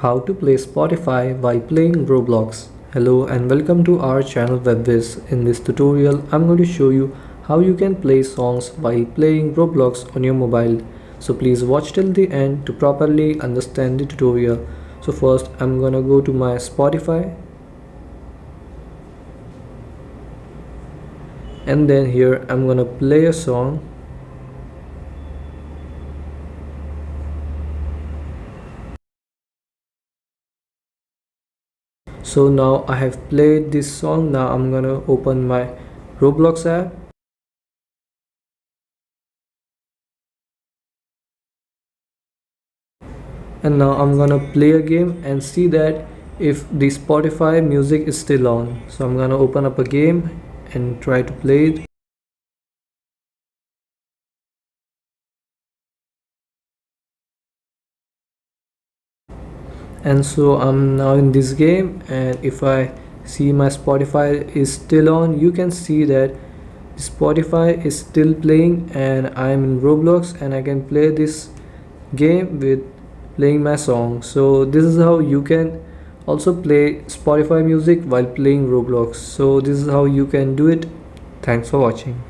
How to play Spotify while playing Roblox. Hello and welcome to our channel Whizz. In this tutorial, I'm going to show you how you can play songs while playing Roblox on your mobile. So please watch till the end to properly understand the tutorial. So first, I'm gonna go to my Spotify. And then here, I'm gonna play a song. So now I have played this song. Now I'm gonna open my Roblox app. And now I'm gonna play a game and see that if the Spotify music is still on. So I'm gonna open up a game and try to play it. And so I'm now in this game, and if I see my Spotify is still on, you can see that Spotify is still playing and I'm in Roblox and I can play this game with playing my song. So this is how you can also play Spotify music while playing Roblox. So this is how you can do it. Thanks for watching.